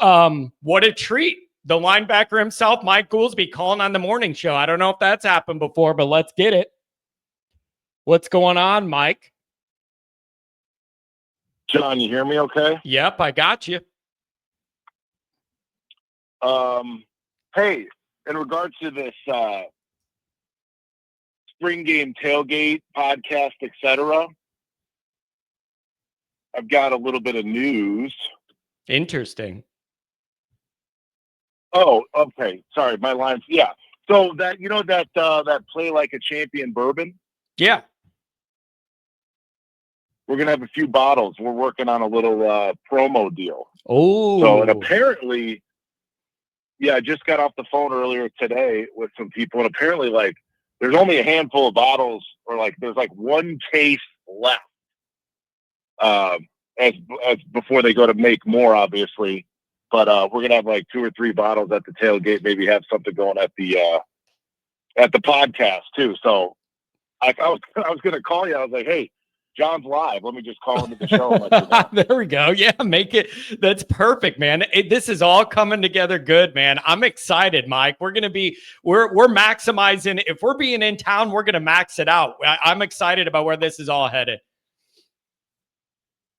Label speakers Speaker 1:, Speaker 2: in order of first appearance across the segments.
Speaker 1: What a treat. The linebacker himself, Mike Goolsby, calling on the morning show. I don't know if that's happened before, but let's get it. What's going on, Mike?
Speaker 2: John, you hear me okay?
Speaker 1: Yep, I got you.
Speaker 2: Hey, in regards to this spring game tailgate podcast, etc., I've got a little bit of news.
Speaker 1: Interesting.
Speaker 2: Oh, okay. Sorry, my line's So that that play like a champion bourbon.
Speaker 1: Yeah.
Speaker 2: We're gonna have a few bottles. We're working on a little promo deal.
Speaker 1: Oh.
Speaker 2: So and apparently, I just got off the phone earlier today with some people, and apparently, like, there's only a handful of bottles, or like there's like one case left. As before they go to make more, obviously. But we're gonna have like 2 or 3 bottles at the tailgate. Maybe have something going at the podcast too. So I was gonna call you. I was like, hey, John's live. Let me just call into the show. And let you know.
Speaker 1: There we go. Yeah, make it. That's perfect, man. This is all coming together good, man. I'm excited, Mike. We're maximizing. If we're being in town, we're gonna max it out. I'm excited about where this is all headed.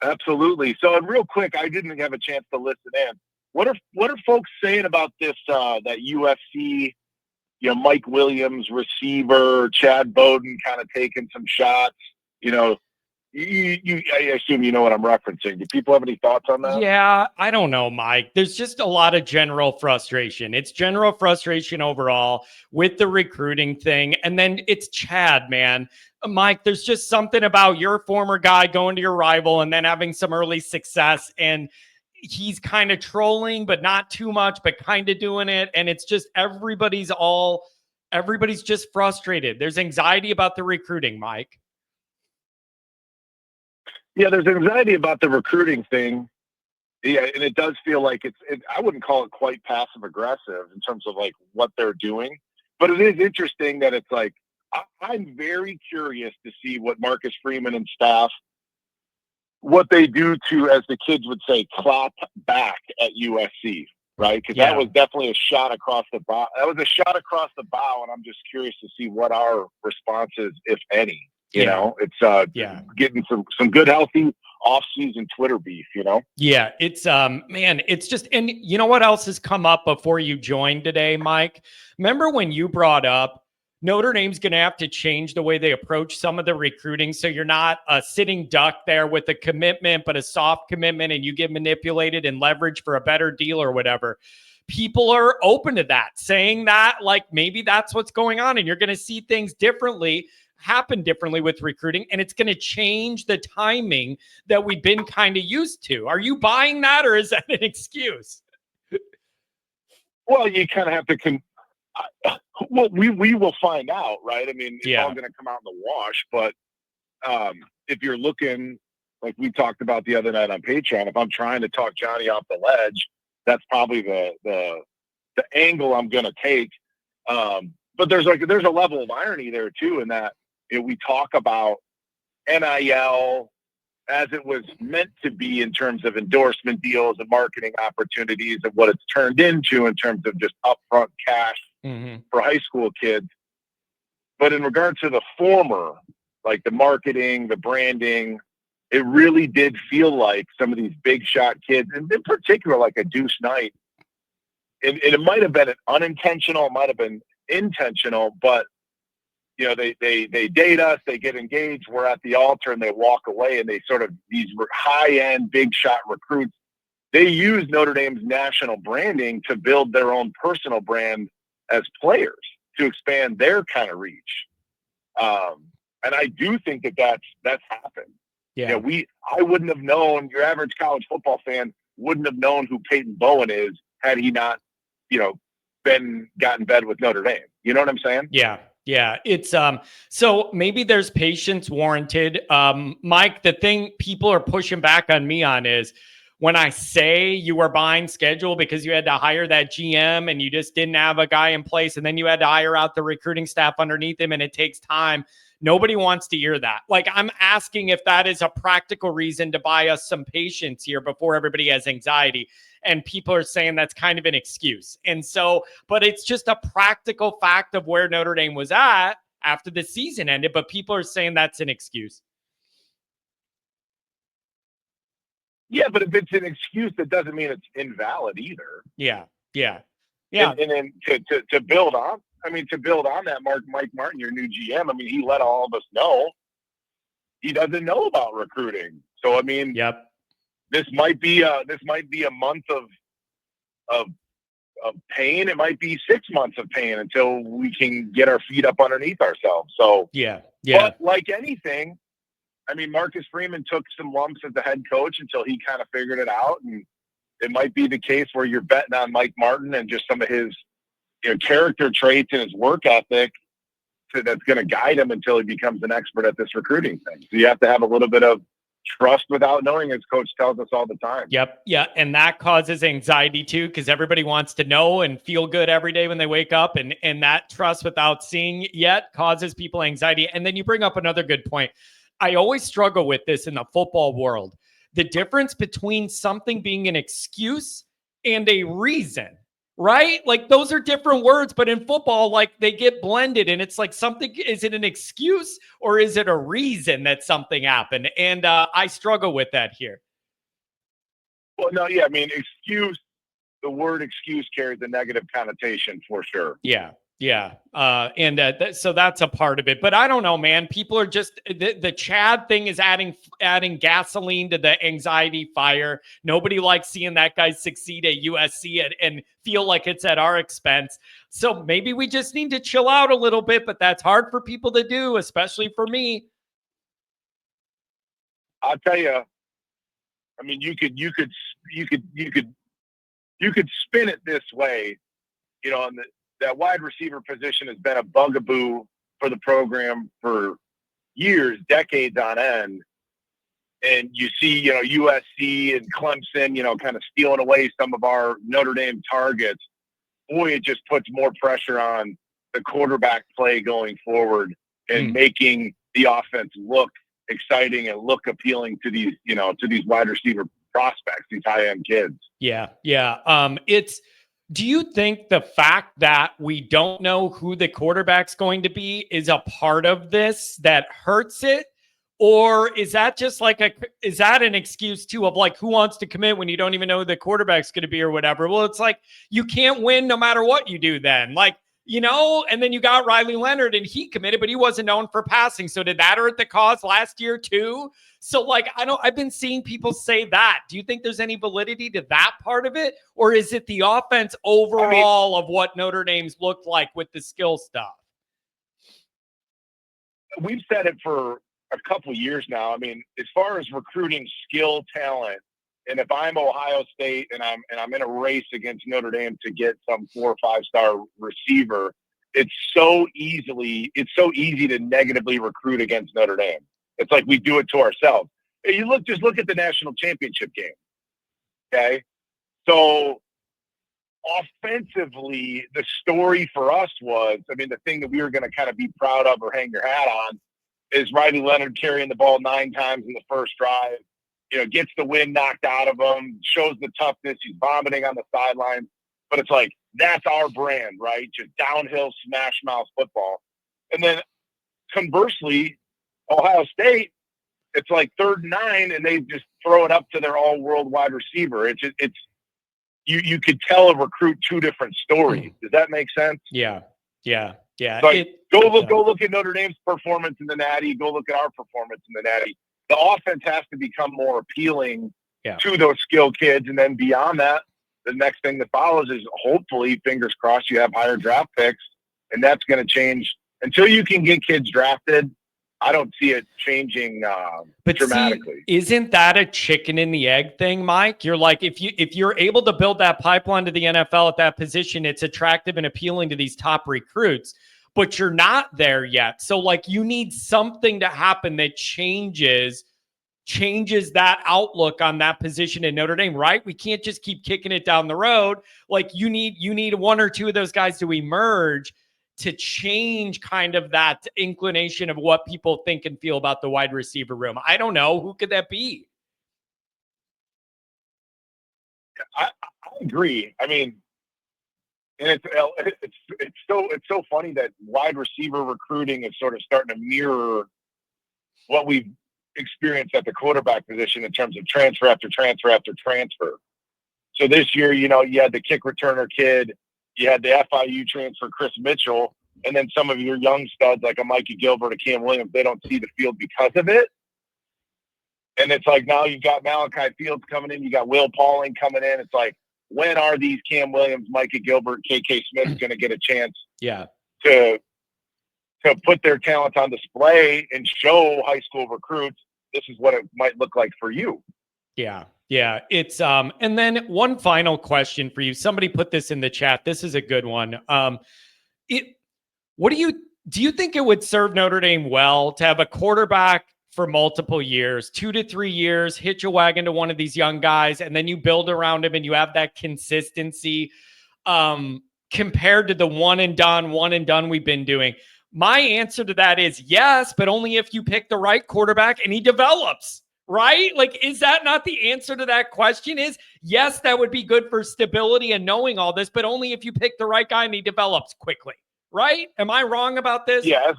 Speaker 2: Absolutely. So, and real quick, I didn't have a chance to listen in. What are folks saying about this? That UFC, Mike Williams receiver, Chad Bowden kind of taking some shots. I assume you know what I'm referencing. Do people have any thoughts on that?
Speaker 1: Yeah, I don't know, Mike. There's just a lot of general frustration. It's general frustration overall with the recruiting thing. And then it's Chad, man. Mike, there's just something about your former guy going to your rival and then having some early success. And he's kind of trolling, but not too much, but kind of doing it. And it's just everybody's just frustrated. There's anxiety about the recruiting, Mike.
Speaker 2: Yeah, there's anxiety about the recruiting thing. Yeah, and it does feel like I wouldn't call it quite passive aggressive in terms of like what they're doing, but it is interesting that it's like, I'm very curious to see what Marcus Freeman and staff, what they do to, as the kids would say, clap back at USC, right? Because that was definitely a shot across the bow. That was a shot across the bow, and I'm just curious to see what our response is, if any. It's getting some good, healthy off-season Twitter beef,
Speaker 1: Yeah, it's man, it's just, and you know what else has come up before you joined today, Mike? Remember when you brought up Notre Dame's going to have to change the way they approach some of the recruiting, so you're not a sitting duck there with a commitment, but a soft commitment, and you get manipulated and leveraged for a better deal or whatever. People are open to that, saying that like maybe that's what's going on, and you're going to see things happen differently with recruiting, and it's going to change the timing that we've been kind of used to. Are you buying that, or is that an excuse?
Speaker 2: Well, you kind of have to we will find out, right? I mean, it's all going to come out in the wash, but if you're looking, like we talked about the other night on Patreon, if I'm trying to talk Johnny off the ledge, that's probably the angle I'm going to take. But there's a level of irony there too, in that we talk about NIL as it was meant to be in terms of endorsement deals and marketing opportunities, and what it's turned into in terms of just upfront cash for high school kids. But in regard to the former, like the marketing, the branding, it really did feel like some of these big shot kids, and in particular, like a Deuce Knight, and it might have been unintentional, it might have been intentional, but they date us, they get engaged, we're at the altar, and they walk away, and they sort of, these high-end big shot recruits, they use Notre Dame's national branding to build their own personal brand as players, to expand their kind of reach. And I do think that's happened.
Speaker 1: Yeah.
Speaker 2: I wouldn't have known, your average college football fan wouldn't have known who Peyton Bowen is had he not, got in bed with Notre Dame. You know what I'm saying?
Speaker 1: Yeah. Yeah. It's, so maybe there's patience warranted. Mike, the thing people are pushing back on me on is when I say you were behind schedule because you had to hire that GM and you just didn't have a guy in place, and then you had to hire out the recruiting staff underneath him, and it takes time. Nobody wants to hear that. Like, I'm asking if that is a practical reason to buy us some patience here before everybody has anxiety. And people are saying that's kind of an excuse. And so, but it's just a practical fact of where Notre Dame was at after the season ended. But people are saying that's an excuse.
Speaker 2: Yeah, but if it's an excuse, that doesn't mean it's invalid either.
Speaker 1: Yeah.
Speaker 2: And then to build on, that, Mike Martin, your new GM, I mean, he let all of us know he doesn't know about recruiting. So, I mean, this might be a month of pain. It might be 6 months of pain until we can get our feet up underneath ourselves. So, but like anything, I mean, Marcus Freeman took some lumps as the head coach until he kind of figured it out. And it might be the case where you're betting on Mike Martin and just some of his character traits and his work ethic that's going to guide him until he becomes an expert at this recruiting thing. So you have to have a little bit of trust without knowing, as coach tells us all the time.
Speaker 1: Yeah. And that causes anxiety too, because everybody wants to know and feel good every day when they wake up. And that trust without seeing yet causes people anxiety. And then you bring up another good point. I always struggle with this in the football world. The difference between something being an excuse and a reason, right? Like those are different words, but in football, like they get blended and it's like something, is it an excuse or is it a reason that something happened? And I struggle with that here.
Speaker 2: Well, no, yeah. I mean, the word excuse carries a negative connotation for sure.
Speaker 1: Yeah. So that's a part of it, but I don't know, man. People are just the Chad thing is adding gasoline to the anxiety fire. Nobody likes seeing that guy succeed at USC and feel like it's at our expense. So maybe we just need to chill out a little bit, but that's hard for people to do, especially for me.
Speaker 2: I'll tell you. I mean, you could spin it this way, and that wide receiver position has been a bugaboo for the program for years, decades on end. And you see, USC and Clemson, kind of stealing away some of our Notre Dame targets. Boy, it just puts more pressure on the quarterback play going forward and making the offense look exciting and look appealing to these wide receiver prospects, these high-end kids.
Speaker 1: Yeah. Do you think the fact that we don't know who the quarterback's going to be is a part of this that hurts it? Or is that just is that an excuse too of like, who wants to commit when you don't even know who the quarterback's going to be or whatever? Well, it's like, you can't win no matter what you do then. And then you got Riley Leonard and he committed, but he wasn't known for passing. So did that hurt the cause last year too? So I've been seeing people say that. Do you think there's any validity to that part of it? Or is it the offense overall of what Notre Dame's looked like with the skill stuff?
Speaker 2: We've said it for a couple of years now. I mean, as far as recruiting skill talent, and if I'm Ohio State and I'm in a race against Notre Dame to get some 4 or 5-star receiver, it's so easy to negatively recruit against Notre Dame. It's like we do it to ourselves. Hey, just look at the national championship game. Okay. So offensively, the story for us was, the thing that we were going to kind of be proud of or hang your hat on is Riley Leonard carrying the ball 9 times in the first drive, gets the wind knocked out of him, shows the toughness. He's vomiting on the sideline, but it's like, that's our brand, right? Just downhill smash mouth football. And then conversely, Ohio State, it's like 3rd and 9 and they just throw it up to their all-world wide receiver. You could tell a recruit 2 different stories. Does that make sense?
Speaker 1: Yeah.
Speaker 2: Go look at Notre Dame's performance in the Natty. Go look at our performance in the Natty. The offense has to become more appealing to those skilled kids. And then beyond that, the next thing that follows is hopefully, fingers crossed, you have higher draft picks. And that's going to change. Until you can get kids drafted, I don't see it changing dramatically.
Speaker 1: Isn't that a chicken and the egg thing, Mike? You're like, if you're able to build that pipeline to the NFL at that position, it's attractive and appealing to these top recruits, but you're not there yet. So you need something to happen that changes that outlook on that position in Notre Dame, right? We can't just keep kicking it down the road. You need 1 or 2 of those guys to emerge to change kind of that inclination of what people think and feel about the wide receiver room. I don't know. Who could that be?
Speaker 2: agree. I mean, and it's so funny that wide receiver recruiting is sort of starting to mirror what we've experienced at the quarterback position in terms of transfer after transfer after transfer. So this year, you had the kick returner kid, you had the FIU transfer, Chris Mitchell, and then some of your young studs like a Mikey Gilbert, a Cam Williams, they don't see the field because of it. And it's like now you've got Malachi Fields coming in, you got Will Pauling coming in. It's like, when are these Cam Williams, Mikey Gilbert, KK Smith going to get a chance to put their talent on display and show high school recruits this is what it might look like for you?
Speaker 1: Yeah. Yeah. It's and then one final question for you. Somebody put this in the chat. This is a good one. Do you think it would serve Notre Dame well to have a quarterback for multiple years, 2 to 3 years, hitch a wagon to one of these young guys, and then you build around him and you have that consistency compared to the one and done we've been doing? My answer to that is yes, but only if you pick the right quarterback and he develops, right? Like, is that not the answer to that question? Is yes, that would be good for stability and knowing all this, but only if you pick the right guy and he develops quickly, right? Am I wrong about this?
Speaker 2: Yeah.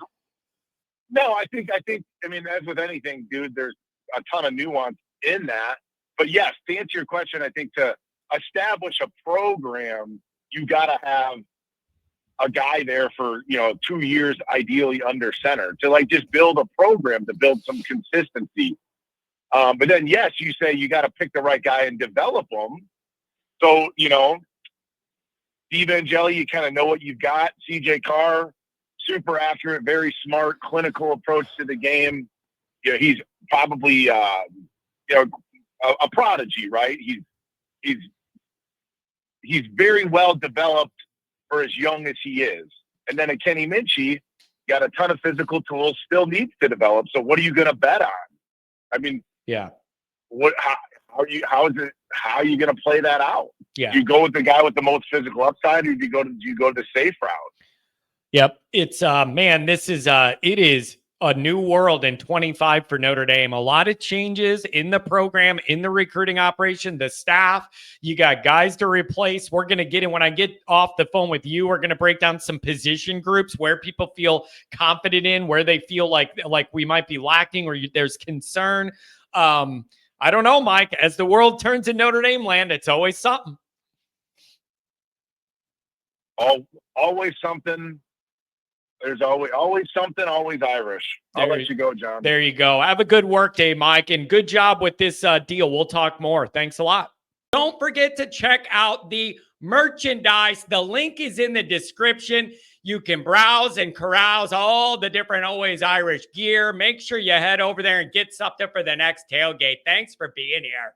Speaker 2: No, I think, I mean, as with anything, dude, there's a ton of nuance in that. But yes, to answer your question, I think to establish a program, you got to have a guy there for, 2 years, ideally under center, to like just build a program, to build some consistency. But then, yes, you say you got to pick the right guy and develop them. So, Steve Angeli, you kind of know what you've got. CJ Carr, super accurate, very smart, clinical approach to the game. He's probably a prodigy, right? He's very well developed for as young as he is. And then at Kenny Minchie, got a ton of physical tools, still needs to develop. So what are you going to bet on? I mean,
Speaker 1: yeah.
Speaker 2: How are you going to play that out?
Speaker 1: Yeah.
Speaker 2: Do you go with the guy with the most physical upside, or do you go to the safe route?
Speaker 1: Yep. It's man, it is a new world in 25 for Notre Dame. A lot of changes in the program, in the recruiting operation, the staff. You got guys to replace. We're going to get in. When I get off the phone with you, we're going to break down some position groups where people feel confident in, where they feel like we might be lacking or there's concern. I don't know, Mike. As the world turns in Notre Dame land, it's always something.
Speaker 2: Always something. There's always something, always Irish. I'll let you go, John.
Speaker 1: There you go. Have a good work day, Mike, and good job with this deal. We'll talk more. Thanks a lot. Don't forget to check out the merchandise. The link is in the description. You can browse and carouse all the different Always Irish gear. Make sure you head over there and get something for the next tailgate. Thanks for being here.